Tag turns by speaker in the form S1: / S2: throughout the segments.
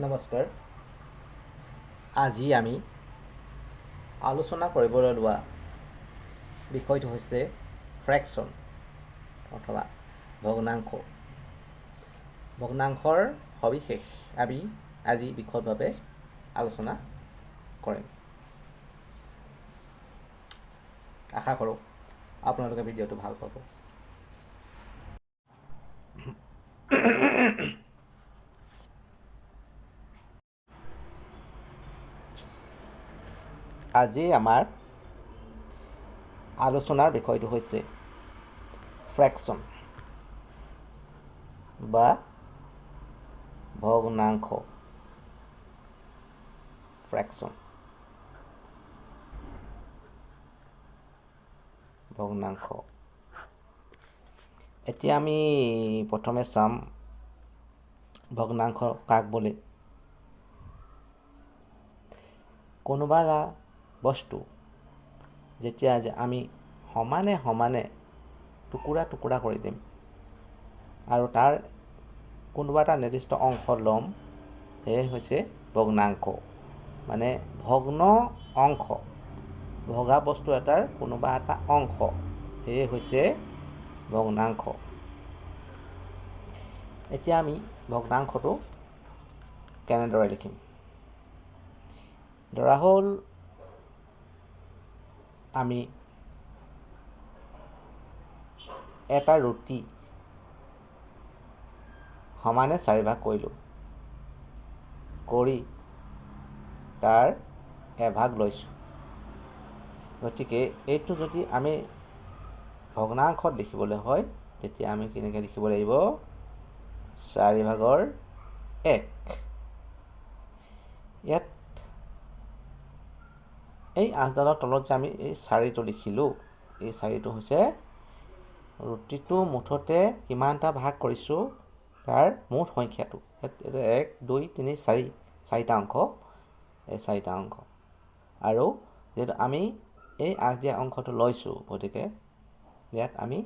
S1: নমস্কাৰ। আজি আমি আলোচনা কৰিবলৈ লোৱা বিষয়টো হৈছে ফ্ৰেকশ্যন অথবা ভগ্নাংশ। ভগ্নাংশৰ সবিশেষ আমি আজি বিশদভাৱে আলোচনা কৰিম। আশা কৰোঁ আপোনালোকে ভিডিঅ'টো ভাল পাব। আজি আমাৰ আলোচনাৰ বিষয়টো হৈছে ফ্ৰেকশ্যন বা ভগ্নাংশ। ফ্ৰেকশ্যন ভগ্নাংশ। এতিয়া আমি প্ৰথমে চাম ভগ্নাংশ কাক বোলে। কোনোবা এটা বস্তু যেতিয়া আমি সমানে সমানে টুকুৰা টুকুৰা কৰি দিম আৰু তাৰ কোনোবা এটা নিৰ্দিষ্ট অংশ ল'ম, সেয়ে হৈছে ভগ্নাংশ। মানে ভগ্ন অংশ, ভগা বস্তু এটাৰ কোনোবা এটা অংশ, সেয়ে হৈছে ভগ্নাংশ। এতিয়া আমি ভগ্নাংশটো কেনেদৰে লিখিম? ধৰা হ'ল আমি এটা ৰুটি সমানে 4 ভাগ কৰিলোঁ, কৰি তাৰ এভাগ লৈছোঁ। গতিকে এইটো যদি আমি ভগ্নাংশত লিখিবলৈ হয়, তেতিয়া আমি কেনেকৈ লিখিব লাগিব? 4/1। ইয়াত এই 8ডালৰ তলত যে আমি এই 4টো লিখিলোঁ, এই 4টো হৈছে ৰুটিটো মুঠতে কিমানটা ভাগ কৰিছোঁ তাৰ মুঠ সংখ্যাটো। 1 2 3 4, 4টা অংশ, এই 4টা অংশ। আৰু যিহেতু আমি এই 8 দিয়া অংশটো লৈছোঁ, গতিকে ইয়াত আমি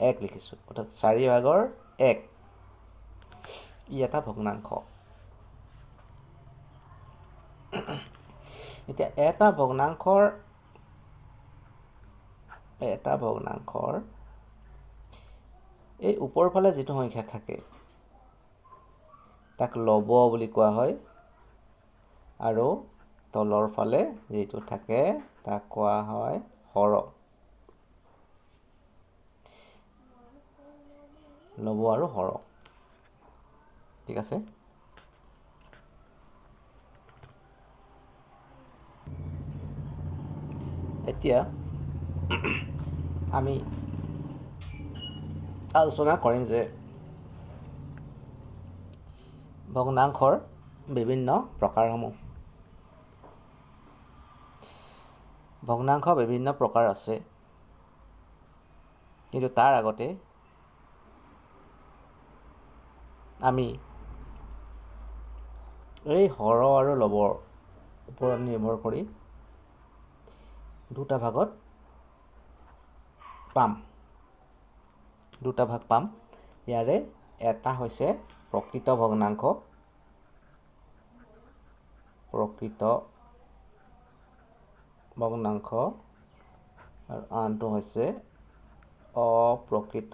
S1: 1 লিখিছোঁ, অৰ্থাৎ 4/1। ই এটা ভগ্নাংশ। এতিয়া এটা ভগ্নাংশৰ এই ওপৰৰ ফালে যিটো সংখ্যা থাকে তাক লব বুলি কোৱা হয়, আৰু তলৰ ফালে যিটো থাকে তাক কোৱা হয় হৰ। লব আৰু হৰ, ঠিক আছে। এতিয়া আমি আলোচনা কৰিম যে ভগ্নাংশৰ বিভিন্ন প্ৰকাৰসমূহ। ভগ্নাংশ বিভিন্ন প্ৰকাৰ আছে, কিন্তু তাৰ আগতে আমি এই হৰ আৰু লবৰ ওপৰত নিৰ্ভৰ কৰি দুটা ভাগ পাম। ইয়াৰে এটা হৈছে প্ৰকৃত ভগ্নাংশ, আৰু আনটো হৈছে অপ্ৰকৃত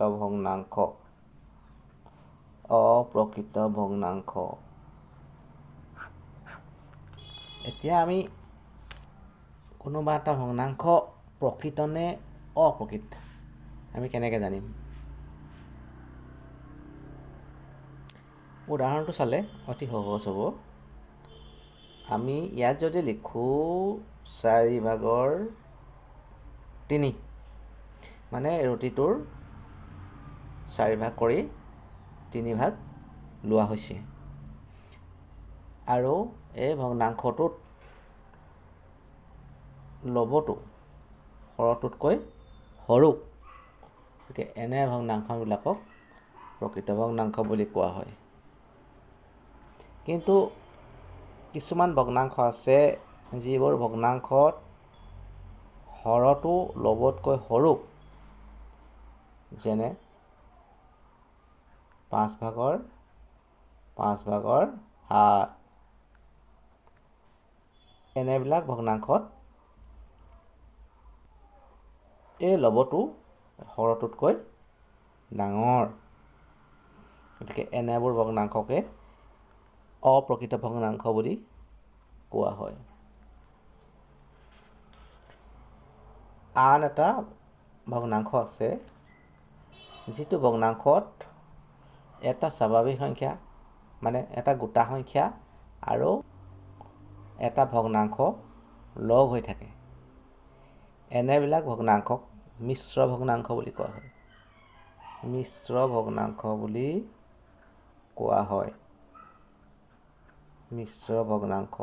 S1: ভগ্নাংশ। এতিয়া আমি কোনোবা এটা ভগ্নাংশ প্ৰকৃত নে অপ্ৰকৃত আমি কেনেকৈ জানিম? উদাহৰণটো চালে অতি সহজ হ'ব। আমি ইয়াত যদি লিখোঁ 4/3, মানে ৰুটিটোৰ 4 ভাগ কৰি 3 ভাগ লোৱা হৈছে, আৰু এই ভগ্নাংশটোত লবটো হৰটোতকৈ সৰু, গতিকে এনে ভগ্নাংশবিলাকক প্ৰকৃত ভগ্নাংশ বুলি কোৱা হয়। কিন্তু কিছুমান ভগ্নাংশ আছে যিবোৰ ভগ্নাংশত হৰটো লবতকৈ সৰু, যেনে 5/7, এনেবিলাক ভগ্নাংশত এই লবটো হৰটোতকৈ ডাঙৰ। গতিকে এনেবোৰ ভগ্নাংশকে অপ্ৰকৃত ভগ্নাংশ বুলি কোৱা হয়। আন এটা ভগ্নাংশ আছে, যিটো ভগ্নাংশত এটা স্বাভাৱিক সংখ্যা মানে এটা গোটা সংখ্যা আৰু এটা ভগ্নাংশ লগ হৈ থাকে। এনেবিলাক ভগ্নাংশক মিশ্ৰ ভগ্নাংশ বুলি কোৱা হয়। মিশ্ৰ ভগ্নাংশ বুলি কোৱা হয়। মিশ্ৰ ভগ্নাংশ।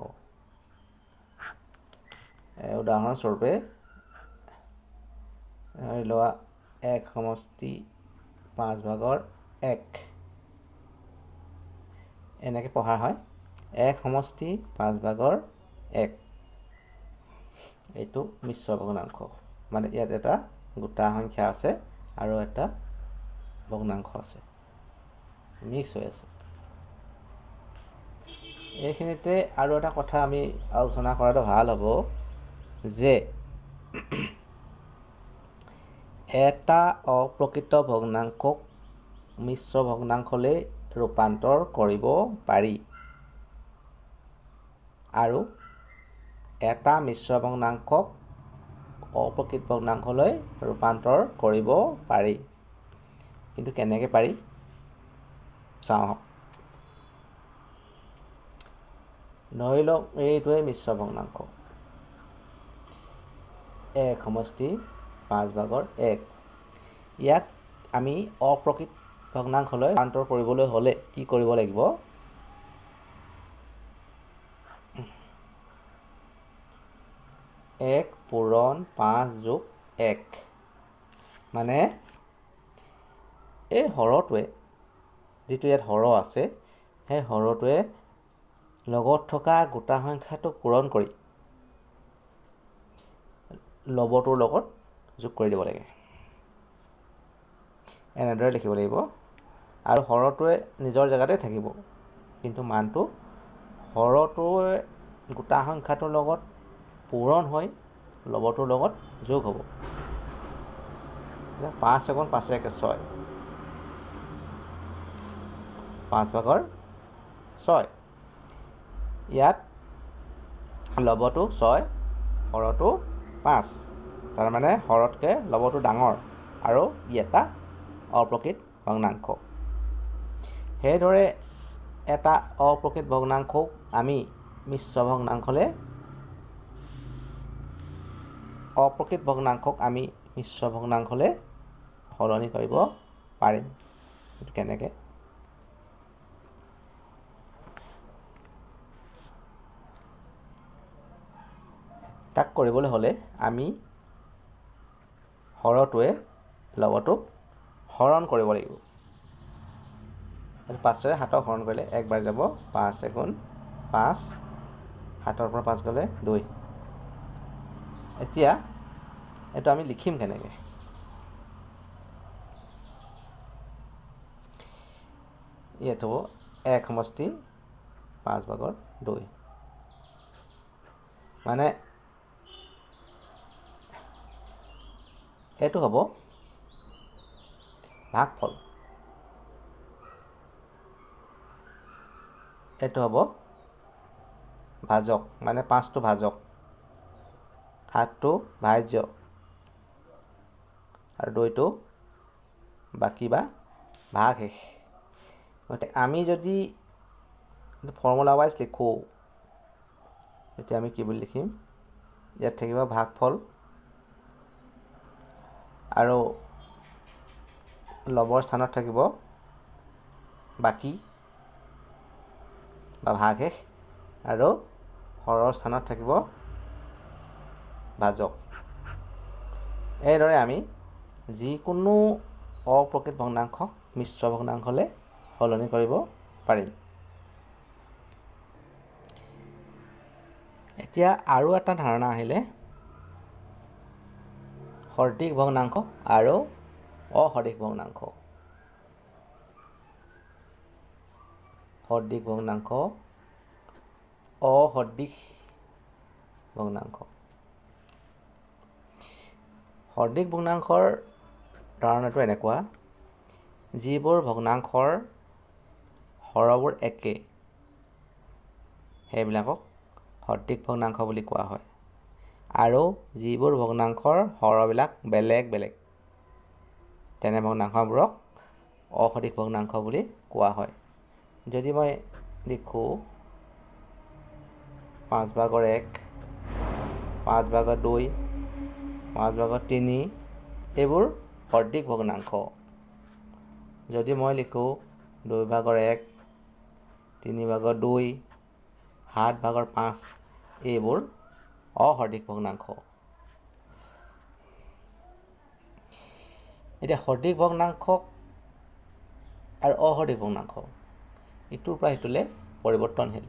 S1: উদাহৰণস্বৰূপে ধৰি লোৱা 1 সমষ্টি 5/1 এনেকৈ পঢ়া হয়। 1 সমষ্টি 5/1 এইটো মিশ্ৰ ভগ্নাংশ। মানে ইয়াত এটা গোটা সংখ্যা আছে আৰু এটা ভগ্নাংশ আছে, মিক্স হৈ আছে। এইখিনিতে আৰু এটা কথা আমি আলোচনা কৰাটো ভাল হ'ব যে এটা অপ্ৰকৃত ভগ্নাংশক মিশ্ৰ ভগ্নাংশলৈ ৰূপান্তৰ কৰিব পাৰি আৰু এটা মিশ্ৰ ভগ্নাংশক অপ্ৰকৃত ভগ্নাংশলৈ ৰূপান্তৰ কৰিব পাৰি। কিন্তু কেনেকৈ পাৰি চাওঁ আহক। ধৰি লওক এইটোৱে মিশ্ৰ ভগ্নাংশ 1 সমষ্টি 5/1। ইয়াক আমি অপ্ৰকৃত ভগ্নাংশলৈ ৰূপান্তৰ কৰিবলৈ হ'লে কি কৰিব লাগিব? 1 পূৰণ 5 যোগ 1 মানে এই হৰটোৱে, যিটো ইয়াত হৰ আছে, সেই হৰটোৱে লগত থকা গোটা সংখ্যাটোক পূৰণ কৰি লবটোৰ লগত যোগ কৰি দিব লাগে। এনেদৰে লিখিব লাগিব আৰু হৰটোৱে নিজৰ জেগাতে থাকিব, কিন্তু মানটো হৰটোৱে গোটা সংখ্যাটোৰ লগত পূৰণ হৈ লবটোৰ লগত যোগ হ'ব। 5 × 5 = 6 5/6। ইয়াত লবটো 6 হৰটো 5, তাৰমানে হৰতকৈ লবটো ডাঙৰ আৰু ই এটা অপ্ৰকৃত ভগ্নাংশ। সেইদৰে এটা অপ্ৰকৃত ভগ্নাংশক আমি মিশ্ৰ ভগ্নাংশলৈ সলনি কৰিব পাৰিম। কেনেকৈ? তাক কৰিবলৈ হ'লে আমি হৰটোৱে লবটোক হৰণ কৰিব লাগিব। 5ৰে 7ক হৰণ কৰিলে 1 বাৰ যাব, 5 × 5, 7ৰ পৰা 5 গ'লে 2। এতিয়া এইটো আমি লিখিম কেনেকৈ? ইয়াত হ'ব 1 সমষ্টি 5/2 মানে এইটো হ'ব ভাগফল, এইটো হ'ব ভাজক, মানে 5টো ভাজক, 7টো ভাজ্য আৰু 2টো বাকী বা ভাগশেষ। গতিকে আমি যদি ফৰ্মুলা ৱাইজ লিখোঁ, তেতিয়া আমি কি বুলি লিখিম? ইয়াত থাকিব ভাগফল আৰু লবৰ স্থানত থাকিব বাকী বা ভাগশেষ আৰু হৰৰ স্থানত থাকিব ভাজক। এইদৰে আমি যিকোনো অপ্ৰকৃত ভগ্নাংশক মিশ্ৰ ভগ্নাংশলৈ সলনি কৰিব পাৰিম। এতিয়া আৰু এটা ধাৰণা আহিলে সদৃশ ভগ্নাংশ আৰু অসদৃশ ভগ্নাংশ। সদৃশ ভগ্নাংশ, অসদৃশ ভগ্নাংশ। সদৃশ ভগ্নাংশৰ ধাৰণাটো এনেকুৱা, যিবোৰ ভগ্নাংশৰ হৰবোৰ একে সেইবিলাকক সদৃশ ভগ্নাংশ বুলি কোৱা হয়, আৰু যিবোৰ ভগ্নাংশৰ হৰবিলাক বেলেগ বেলেগ তেনে ভগ্নাংশবোৰক অসদৃশ ভগ্নাংশ বুলি কোৱা হয়। যদি মই লিখোঁ 5/1, 5/2, 5/3, এইবোৰ সদৃশ ভগ্নাংশ। যদি মই লিখোঁ 2/1, 3/2, 7/5, এইবোৰ অসদৃশ ভগ্নাংশ। এতিয়া সদৃশ ভগ্নাংশ আৰু অসদৃশ ভগ্নাংশ ইটোৰ পৰা সিটোলৈ পৰিৱৰ্তনশীল।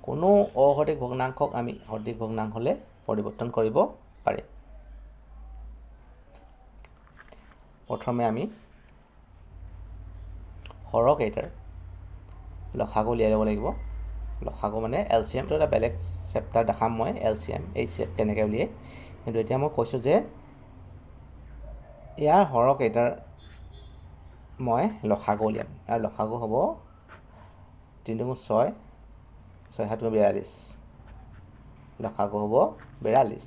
S1: কোনো অসদৃশ ভগ্নাংশক আমি সদৃশ ভগ্নাংশলৈ পৰিৱৰ্তন কৰিব পাৰিম। প্ৰথমে আমি হৰকেইটাৰ লসাগু উলিয়াই ল'ব লাগিব। লসাগু মানে এলচিএমটো এটা বেলেগ চেপ্টাৰ দেখাম মই, এলচিএম এইচচিএফ কেনেকৈ উলিয়াই। কিন্তু এতিয়া মই কৈছোঁ যে ইয়াৰ হৰকেইটাৰ মই লসাগু উলিয়াম। ইয়াৰ লসাগু হ'ব 3 × 6, 6 × 7 = 42, লসাগু হ'ব 42।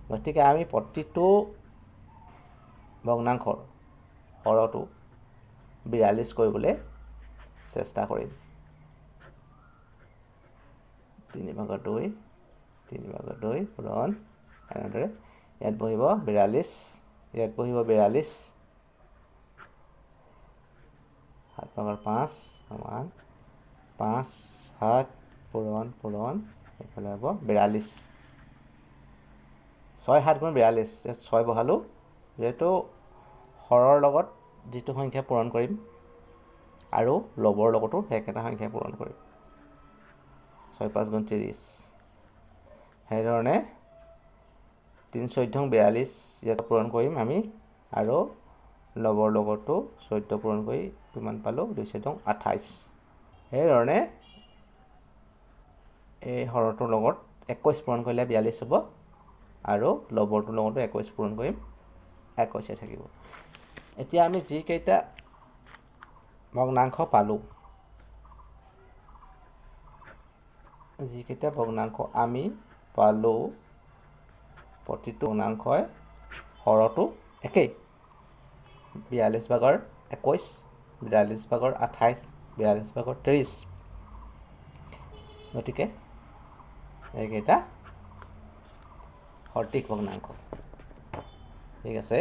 S1: গতিকে আমি প্ৰতিটো ভগ্নাংশৰ হৰটো 42 কৰিবলৈ চেষ্টা কৰিম। 3/2, 3/2 পূৰণ, এনেদৰে ইয়াত বহিব 42, ইয়াত বহিব 42, 7/5 সমান 5, 7 পূৰণ, এইফালে হ'ব 42, 6, 7 × 42, ইয়াত 6 বহালোঁ। যিহেতু হৰৰ লগত যিটো সংখ্যা পূৰণ কৰিম আৰু লবৰ লগতো একেটা সংখ্যা পূৰণ কৰিম, 6, 5 × 30, সেইধৰণে 3, 14 = 42 ইয়াত পূৰণ কৰিম আমি, আৰু লবৰ লগতো 14 পূৰণ কৰি কিমান পালোঁ, 2, 14 = 28। সেইধৰণে এই হৰটোৰ লগত 21 পূৰণ কৰিলে 42 হ'ব, আৰু লবৰটোৰ লগতো 21 পূৰণ কৰিম, 21 থাকিব। এতিয়া আমি যিকেইটা ভগ্নাংশ পালোঁ, প্ৰতিটো ভগ্নাংশই হৰটো একেই, 42/21, 42/28, 42/30। গতিকে এইকেইটা সদৃশ ভগ্নাংশ। ঠিক আছে।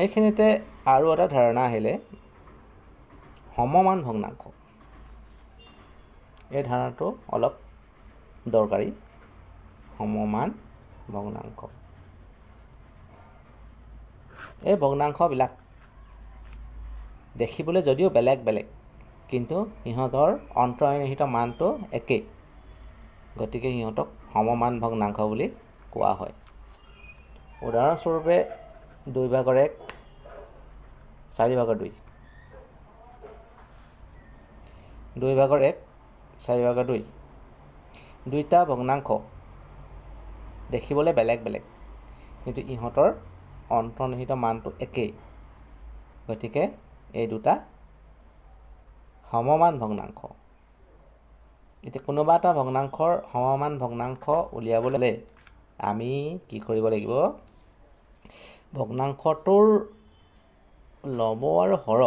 S1: এইখিনিতে আৰু এটা ধাৰণা আহিলে সমমান ভগ্নাংশ। এই ধাৰণাটো অলপ দৰকাৰী। সমমান ভগ্নাংশ, এই ভগ্নাংশবিলাক দেখিবলৈ যদিও বেলেগ বেলেগ, কিন্তু সিহঁতৰ অন্তৰ্নিহিত মানটো একেই, গতিকে সিহঁতক সমমান ভগ্নাংশ বুলি কোৱা হয়। উদাহৰণস্বৰূপে 2/1, 4/2, 2/1, 4/2, দুইটা ভগ্নাংশ দেখিবলৈ বেলেগ বেলেগ, কিন্তু ইহঁতৰ অন্তৰ্নিহিত মানটো একেই, গতিকে এই দুটা সমমান ভগ্নাংশ। এতিয়া কোনোবা এটা ভগ্নাংশৰ সমমান ভগ্নাংশ উলিয়াবলৈ হ'লে আমি কি কৰিব লাগিব, ভগ্নাংশটোৰ লব আৰু হৰ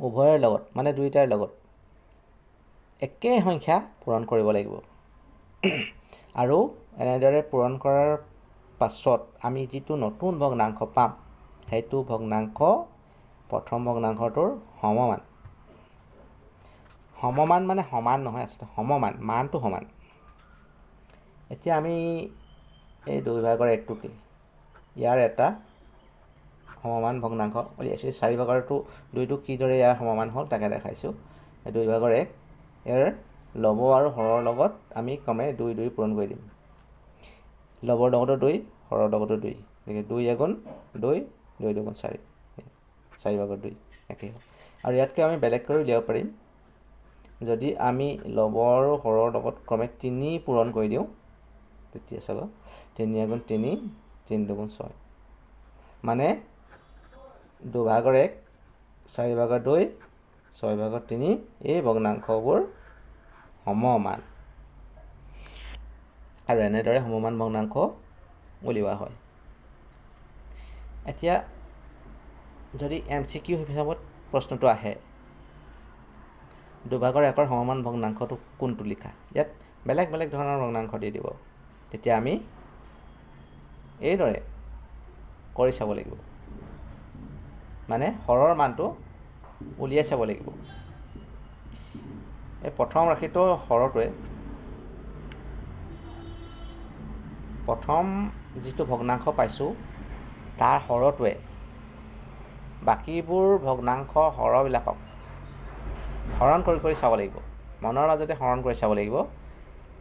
S1: উভয়ৰ লগত, মানে দুয়োটাৰ লগত একে সংখ্যা পূৰণ কৰিব লাগিব। আৰু এনেদৰে পূৰণ কৰাৰ পাছত আমি যিটো নতুন ভগ্নাংশ পাম, সেইটো ভগ্নাংশ প্ৰথম ভগ্নাংশটোৰ সমমান। সমমান মানে সমান নহয়, আচলতে সমমান, মানটো সমান। এতিয়া আমি এই 2/1টোকে ইয়াৰ এটা সমমান ভগ্নাংশ উলিয়াইছোঁ। 4/2টো কিদৰে ইয়াৰ সমমান হ'ল তাকে দেখাইছোঁ। 2/1 ইয়াৰ লব আৰু হৰৰ লগত আমি ক্ৰমে 2, 2 পূৰণ কৰি দিম। লবৰ লগতো 2, হৰৰ লগতো 2, গতিকে 2 × 2, 2 × 2 = 4, 4/2 একেই হ'ল। আৰু ইয়াতকৈ আমি বেলেগ কৰি উলিয়াব পাৰিম। যদি আমি লব আৰু হৰৰ লগত ক্ৰমে 3 পূৰণ কৰি দিওঁ তেতিয়া চাব 3 × 3 3 × 2 6 মানে 2/1 4/2 6/3 এই ভগ্নাংশবোৰ সমমান আৰু এনেদৰে সমমান ভগ্নাংশ উলিওৱা হয়। এতিয়া যদি MCQ হিচাপত প্ৰশ্নটো আহে 2/1 সমমান ভগ্নাংশটো কোনটো লিখা, ইয়াত বেলেগ বেলেগ ধৰণৰ ভগ্নাংশ দি দিব, তেতিয়া আমি এইদৰে কৰি চাব লাগিব, মানে হৰৰ মানটো উলিয়াই চাব লাগিব। এই প্ৰথম ৰাশিটো হৰটোৱে প্ৰথম যিটো ভগ্নাংশ পাইছোঁ তাৰ হৰটোৱে বাকীবোৰ ভগ্নাংশ হৰবিলাকক হৰণ কৰি চাব লাগিব, মনৰ মাজতে হৰণ কৰি চাব লাগিব,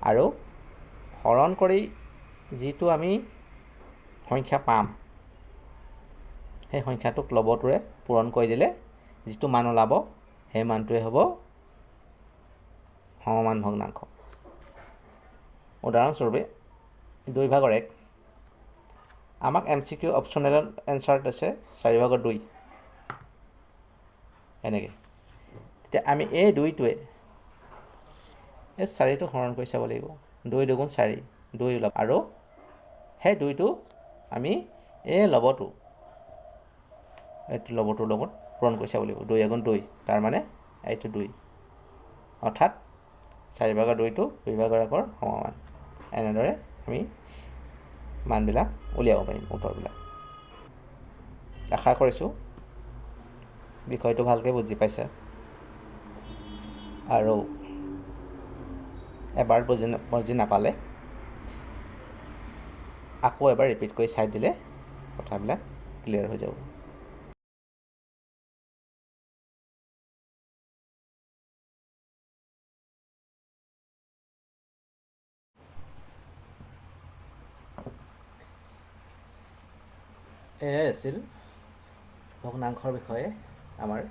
S1: আৰু হৰণ কৰি যিটো আমি সংখ্যা পাম সেই সংখ্যাটোক লবটোৰে পূৰণ কৰি দিলে যিটো মান ওলাব সেই মানটোৱে হ'ব সমমান ভগ্নাংশ। উদাহৰণস্বৰূপে 2/1 আমাক MCQ অপশ্যনেল এনচাৰত আছে 4/2 এনেকৈ। তেতিয়া আমি এই 2টোৱে এই 4টো হৰণ কৰি চাব লাগিব, 2 × 2 = 4 2 ওলাব, আৰু সেই 2টো আমি এই লবটো এইটো লবটোৰ লগত পূৰণ কৰি চাব লাগিব, 2 × 2 তাৰমানে এইটো 2, অৰ্থাৎ 4/2টো 2/1 সমমান। এনেদৰে আমি মানবিলাক উলিয়াব পাৰিম, উত্তৰবিলাক। আশা কৰিছোঁ বিষয়টো ভালকৈ বুজি পাইছে, আৰু এবাৰ বুজি নাপালে আকৌ এবাৰ ৰিপিট কৰি চাই দিলে কথাবিলাক ক্লিয়াৰ হৈ যাব। এয়াই আছিল ভগ্নাংশৰ বিষয়ে আমাৰ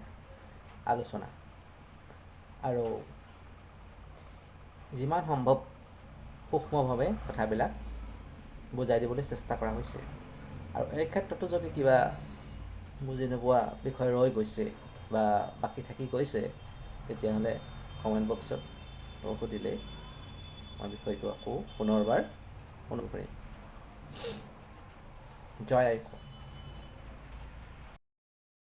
S1: আলোচনা, আৰু যিমান সম্ভৱ সূক্ষ্মভাৱে কথাবিলাক বুজাই দিবলৈ চেষ্টা কৰা হৈছে। আৰু এই ক্ষেত্ৰতো যদি কিবা বুজি নোপোৱা বিষয় ৰৈ গৈছে বা বাকী থাকি গৈছে তেতিয়াহ'লে কমেণ্ট বক্সত সুধিলে মই বিষয়টো আকৌ পুনৰবাৰ শুনিব পাৰিম। জয় আই অসম।